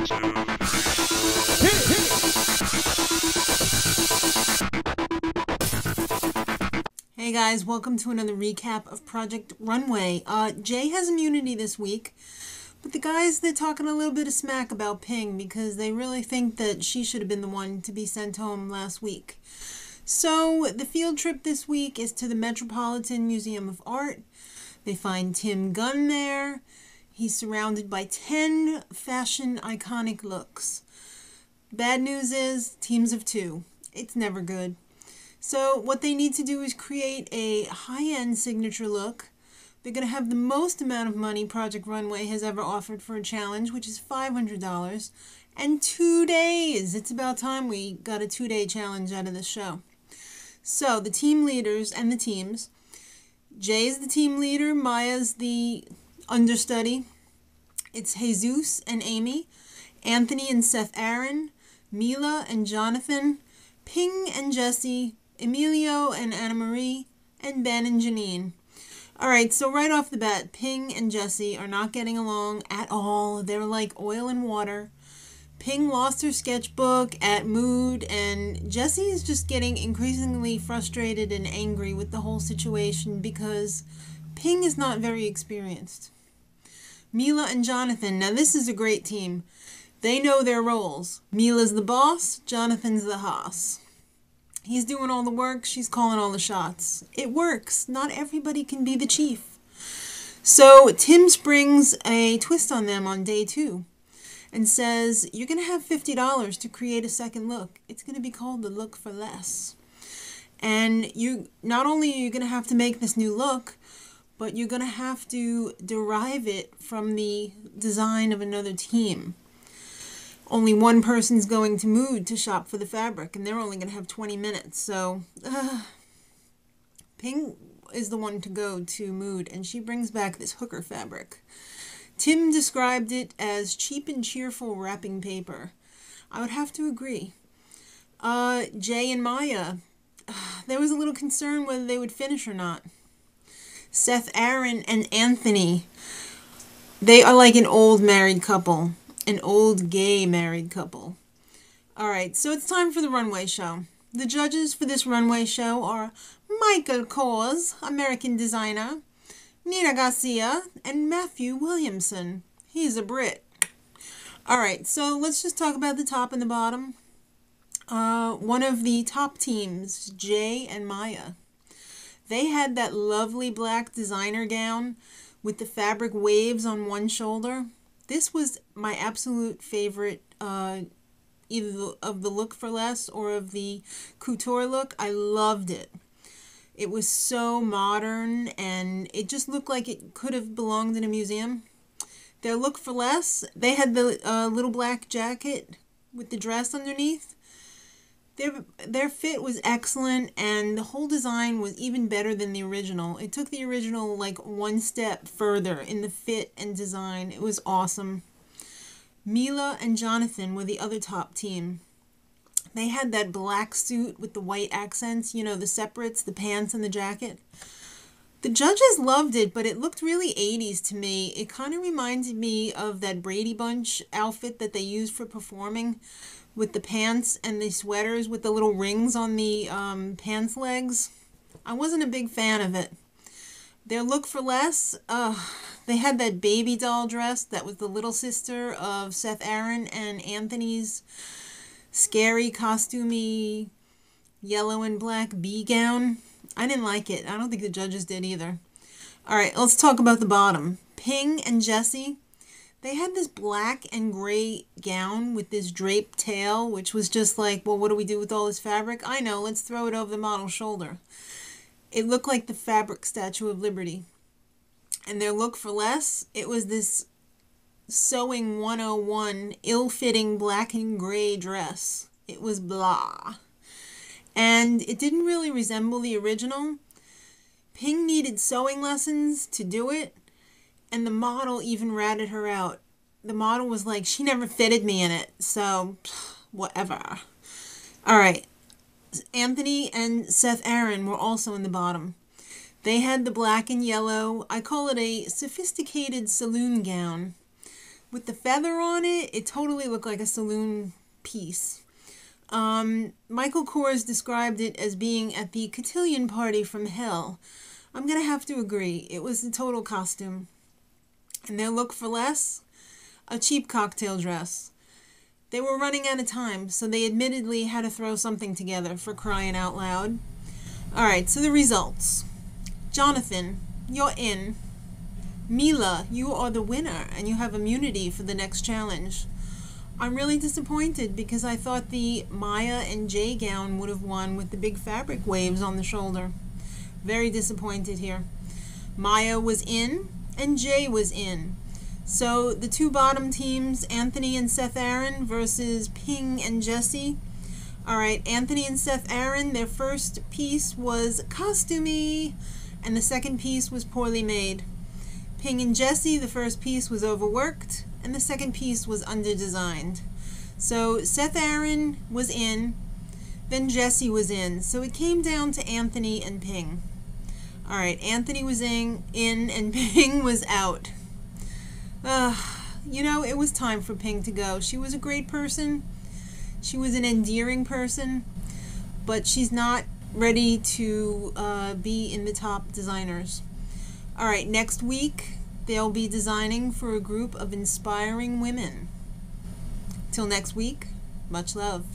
Hey guys, welcome to another recap of Project Runway. Jay has immunity this week, but the guys, they're talking a little bit of smack about Ping because they really think that she should have been the one to be sent home last week. So the field trip this week is to the Metropolitan Museum of Art. They find Tim Gunn there. He's surrounded by 10 fashion iconic looks. Bad news is, teams of 2. It's never good. So what they need to do is create a high-end signature look. They're going to have the most amount of money Project Runway has ever offered for a challenge, which is $500, and 2 days. It's about time we got a 2-day challenge out of this show. So the team leaders and the teams. Jay's the team leader, Maya's the understudy. It's Jesus and Amy, Anthony and Seth Aaron, Mila and Jonathan, Ping and Jesse, Emilio and Anna Marie, and Ben and Janeane. Alright, so right off the bat, Ping and Jesse are not getting along at all. They're like oil and water. Ping lost her sketchbook at Mood, and Jesse is just getting increasingly frustrated and angry with the whole situation because Ping is not very experienced. Mila and Jonathan, now this is a great team. They know their roles. Mila's the boss, Jonathan's the hoss. He's doing all the work, she's calling all the shots. It works. Not everybody can be the chief. So Tim springs a twist on them on day 2 and says, you're going to have $50 to create a second look. It's going to be called the Look for Less. And you not only are you going to have to make this new look, but you're going to have to derive it from the design of another team. Only one person's going to Mood to shop for the fabric, and they're only going to have 20 minutes. So, Ping is the one to go to Mood, and she brings back this hooker fabric. Tim described it as cheap and cheerful wrapping paper. I would have to agree. Jay and Maya, there was a little concern whether they would finish or not. Seth Aaron and Anthony, they are like an old married couple. An old gay married couple. Alright, so it's time for the runway show. The judges for this runway show are Michael Kors, American designer, Nina Garcia, and Matthew Williamson. He's a Brit. Alright, so let's just talk about the top and the bottom. One of the top teams, Jay and Maya. They had that lovely black designer gown with the fabric waves on one shoulder. This was my absolute favorite, either of the Look for Less or of the couture look. I loved it. It was so modern, and it just looked like it could have belonged in a museum. Their Look for Less, they had the little black jacket with the dress underneath. Their fit was excellent, and the whole design was even better than the original. It took the original like one step further in the fit and design. It was awesome. Mila and Jonathan were the other top team. They had that black suit with the white accents, you know, the separates, the pants and the jacket. The judges loved it, but it looked really 80s to me. It kind of reminded me of that Brady Bunch outfit that they used for performing, with the pants and the sweaters with the little rings on the pants legs. I wasn't a big fan of it. Their Look for Less, they had that baby doll dress that was the little sister of Seth Aaron and Anthony's scary, costumey, yellow and black bee gown. I didn't like it. I don't think the judges did either. Alright, let's talk about the bottom. Ping and Jesse. They had this black and gray gown with this draped tail, which was just like, well, what do we do with all this fabric? I know, let's throw it over the model's shoulder. It looked like the fabric Statue of Liberty. And their Look for Less, it was this Sewing 101 ill-fitting black and gray dress. It was blah. And it didn't really resemble the original. Ping needed sewing lessons to do it. And the model even ratted her out. The model was like, she never fitted me in it. So, whatever. Alright. Anthony and Seth Aaron were also in the bottom. They had the black and yellow. I call it a sophisticated saloon gown. With the feather on it, it totally looked like a saloon piece. Michael Kors described it as being at the cotillion party from hell. I'm going to have to agree. It was a total costume. And their look for less? A cheap cocktail dress. They were running out of time, so they admittedly had to throw something together, for crying out loud. Alright, so the results. Jonathan, you're in. Mila, you are the winner, and you have immunity for the next challenge. I'm really disappointed because I thought the Maya and Jay gown would have won with the big fabric waves on the shoulder. Very disappointed here. Maya was in, and Jay was in. So the two bottom teams, Anthony and Seth Aaron versus Ping and Jesse. Alright, Anthony and Seth Aaron, their first piece was costumey, and the second piece was poorly made. Ping and Jesse, the first piece was overworked, and the second piece was underdesigned. So Seth Aaron was in, then Jesse was in. So it came down to Anthony and Ping. Alright, Anthony was in and Ping was out. You know, it was time for Ping to go. She was a great person. She was an endearing person. But she's not ready to be in the top designers. Alright, next week they'll be designing for a group of inspiring women. Till next week, much love.